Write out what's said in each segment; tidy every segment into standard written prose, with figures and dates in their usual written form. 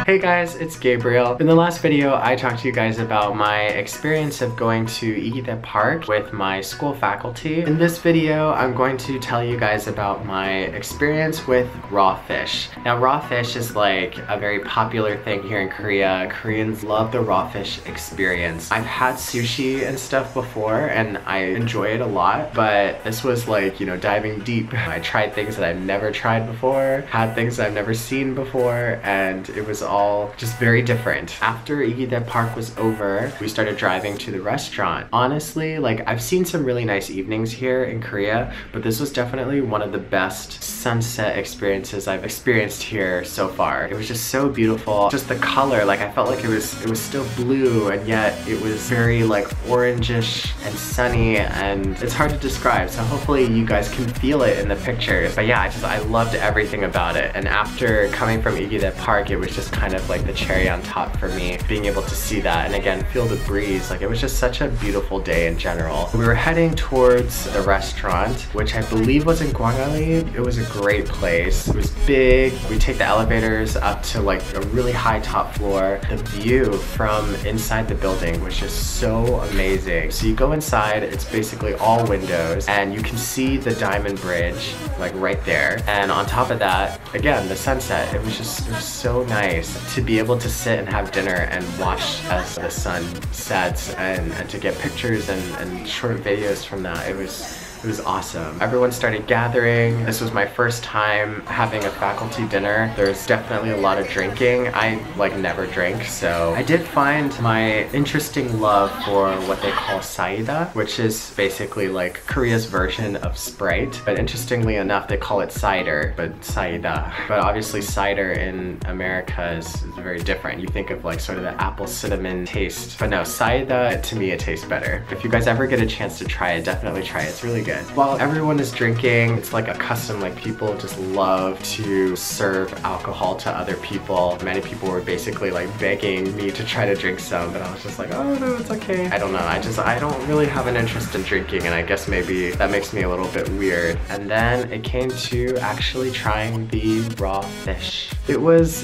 Hey guys, it's Gabriel. In the last video, I talked to you guys about my experience of going to Ikite Park with my school faculty. In this video, I'm going to tell you guys about my experience with raw fish. Now, raw fish is like a very popular thing here in Korea. Koreans love the raw fish experience. I've had sushi and stuff before, and I enjoy it a lot, but this was like, you know, diving deep. I tried things that I've never tried before, had things that I've never seen before, and it was all just very different. After Ikite Park was over, we started driving to the restaurant. Honestly, like, I've seen some really nice evenings here in Korea, but this was definitely one of the best sunset experiences I've experienced here so far. It was just so beautiful. Just the color, like, I felt like it was still blue, and yet it was very like orangish and sunny, and it's hard to describe, so hopefully you guys can feel it in the pictures. But yeah, I loved everything about it. And after coming from Ikite Park, it was just kind of like the cherry on top for me, being able to see that and again feel the breeze. Like, it was just such a beautiful day in general. We were heading towards the restaurant, which I believe was in Gwangali. It was a great place. It was big. We take the elevators up to like a really high top floor. The view from inside the building was just so amazing. So you go inside, it's basically all windows, and you can see the Diamond Bridge like right there. And on top of that, again, the sunset. It was so nice to be able to sit and have dinner and watch as the sun sets, and to get pictures and short videos from that. It was awesome. Everyone started gathering. This was my first time having a faculty dinner. There's definitely a lot of drinking. I like never drink, so I did find my interesting love for what they call saida, which is basically like Korea's version of Sprite. But interestingly enough, they call it cider, but saida. But obviously cider in America is very different. You think of like sort of the apple cinnamon taste. But no, saida, to me, it tastes better. If you guys ever get a chance to try it, definitely try it. It's really good. While everyone is drinking, it's like a custom, like people just love to serve alcohol to other people. Many people were basically like begging me to try to drink some, but I was just like, oh no, it's okay. I don't know, I don't really have an interest in drinking, and I guess maybe that makes me a little bit weird. And then it came to actually trying the raw fish. It was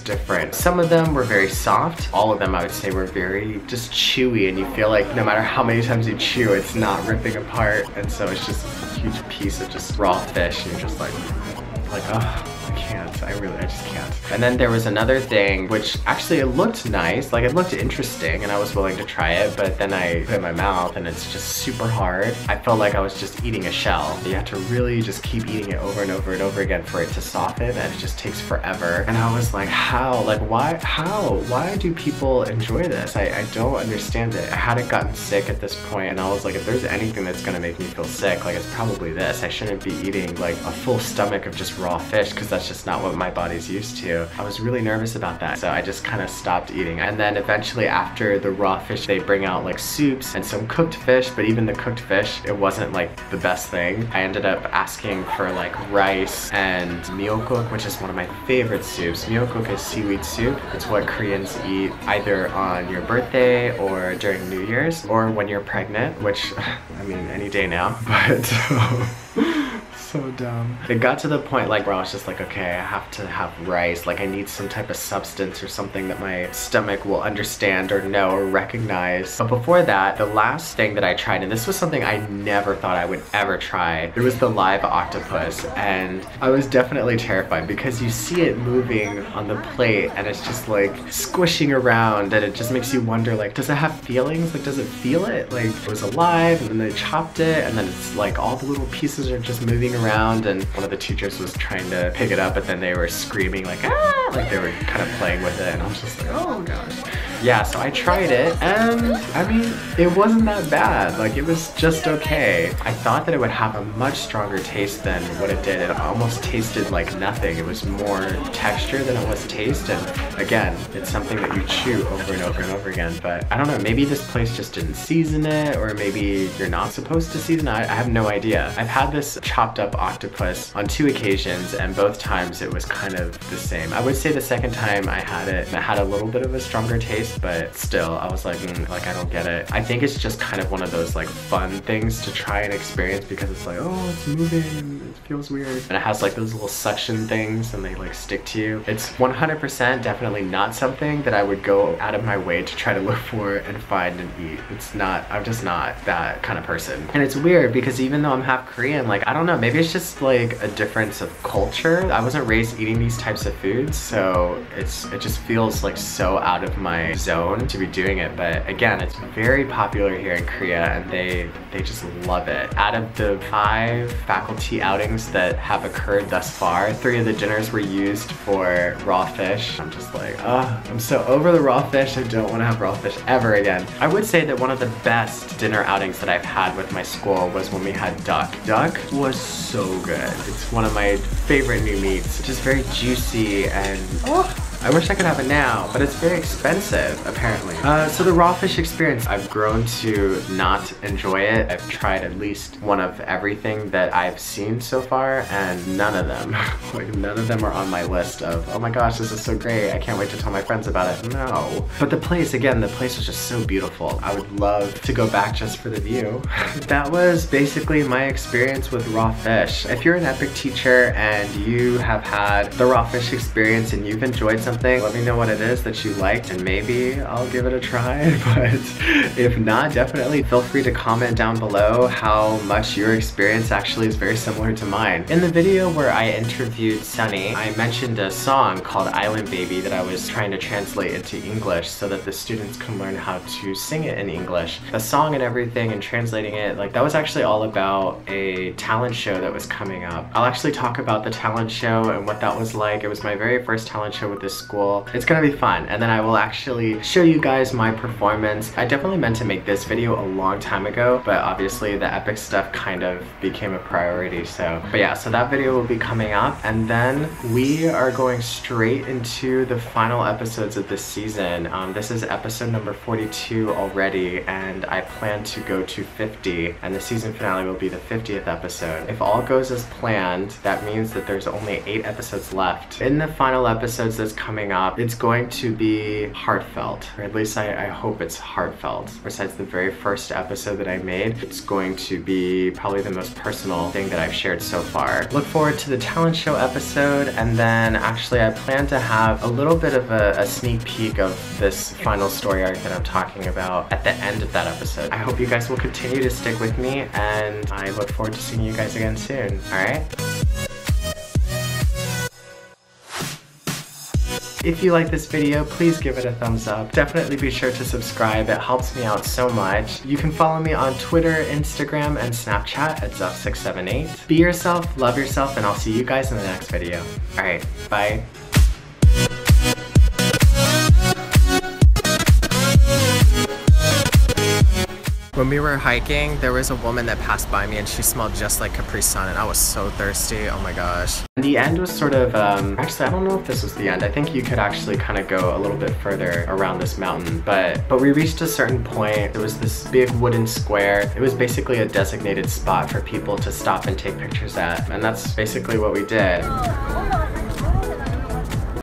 different. Some of them were very soft. All of them, I would say, were very just chewy, and you feel like no matter how many times you chew, it's not ripping apart. And so it's just a huge piece of just raw fish, and you're just like, oh, I can't. I just can't. And then there was another thing, which actually it looked nice, like it looked interesting, and I was willing to try it, but then I put it in my mouth and it's just super hard. I felt like I was just eating a shell. You have to really just keep eating it over and over and over again for it to soften, and it just takes forever. And I was like, how? Like, why? How? Why do people enjoy this? I don't understand it. I hadn't gotten sick at this point, and I was like, if there's anything that's gonna make me feel sick, like, it's probably this. I shouldn't be eating like a full stomach of just raw fish, because that's just not what my body's used to. I was really nervous about that, so I just kind of stopped eating. And then eventually, after the raw fish, they bring out like soups and some cooked fish, but even the cooked fish, it wasn't like the best thing. I ended up asking for like rice and miyeokguk, which is one of my favorite soups. Miyeokguk is seaweed soup. It's what Koreans eat either on your birthday or during New Year's, or when you're pregnant, which, I mean, any day now, but so dumb. It got to the point like where I was just like, okay, I have to have rice. Like, I need some type of substance or something that my stomach will understand or know or recognize. But before that, the last thing that I tried, and this was something I never thought I would ever try, it was the live octopus. And I was definitely terrified because you see it moving on the plate, and it's just like squishing around, and it just makes you wonder, like, does it have feelings? Like, does it feel it? Like, it was alive, and then they chopped it, and then it's like all the little pieces are just moving around, and one of the teachers was trying to pick it up, but then they were screaming like, ah, like they were kind of playing with it, and I was just like, oh gosh. Yeah, so I tried it, and I mean, it wasn't that bad. Like, it was just okay. I thought that it would have a much stronger taste than what it did. It almost tasted like nothing. It was more texture than it was taste, and again, it's something that you chew over and over and over again. But I don't know, maybe this place just didn't season it, or maybe you're not supposed to season it. I have no idea. I've had this chopped up octopus on 2 occasions, and both times it was kind of the same. I would say the second time I had it had a little bit of a stronger taste, but still, I was like, like I don't get it. I think it's just kind of one of those like fun things to try and experience because it's like, oh, it's moving, it feels weird. And it has like those little suction things and they like stick to you. It's 100% definitely not something that I would go out of my way to try to look for and find and eat. It's not, I'm just not that kind of person. And it's weird because even though I'm half Korean, like, I don't know, maybe it's just like a difference of culture. I wasn't raised eating these types of foods, so it just feels like so out of my zone to be doing it. But again, it's very popular here in Korea and they just love it. Out of the 5 faculty outings that have occurred thus far, 3 of the dinners were used for raw fish. I'm just like, oh, I'm so over the raw fish. I don't want to have raw fish ever again. I would say that one of the best dinner outings that I've had with my school was when we had duck. Duck was so good. It's one of my favorite new meats. Just very juicy and I wish I could have it now, but it's very expensive, apparently. So the raw fish experience, I've grown to not enjoy it. I've tried at least one of everything that I've seen so far, and none of them, like none of them are on my list of, oh my gosh, this is so great, I can't wait to tell my friends about it. No. But the place, again, the place was just so beautiful. I would love to go back just for the view. That was basically my experience with raw fish. If you're an EPIC teacher and you have had the raw fish experience and you've enjoyed something, let me know what it is that you liked and maybe I'll give it a try. But if not, definitely feel free to comment down below how much your experience actually is very similar to mine. In the video where I interviewed Sunny, I mentioned a song called Island Baby that I was trying to translate into English so that the students can learn how to sing it in English. The song and everything and translating it, like that was actually all about a talent show that was coming up. I'll actually talk about the talent show and what that was like. It was my very first talent show with this school. It's gonna be fun, and then I will actually show you guys my performance. I definitely meant to make this video a long time ago, but obviously the EPIC stuff kind of became a priority, so. But yeah, so that video will be coming up, and then we are going straight into the final episodes of this season. This is episode number 42 already, and I plan to go to 50, and the season finale will be the 50th episode. If all goes as planned, that means that there's only 8 episodes left. In the final episodes that's coming up, it's going to be heartfelt, or at least I hope it's heartfelt. Besides the very first episode that I made, it's going to be probably the most personal thing that I've shared so far. Look forward to the talent show episode, and then actually I plan to have a little bit of a sneak peek of this final story arc that I'm talking about at the end of that episode. I hope you guys will continue to stick with me, and I look forward to seeing you guys again soon, alright? If you like this video, please give it a thumbs up. Definitely be sure to subscribe, it helps me out so much. You can follow me on Twitter, Instagram, and Snapchat at Zuff678. Be yourself, love yourself, and I'll see you guys in the next video. Alright, bye. When we were hiking, there was a woman that passed by me and she smelled just like Capri Sun, and I was so thirsty, oh my gosh. The end was sort of, actually I don't know if this was the end. I think you could actually kind of go a little bit further around this mountain, but we reached a certain point. There was this big wooden square. It was basically a designated spot for people to stop and take pictures at, and that's basically what we did.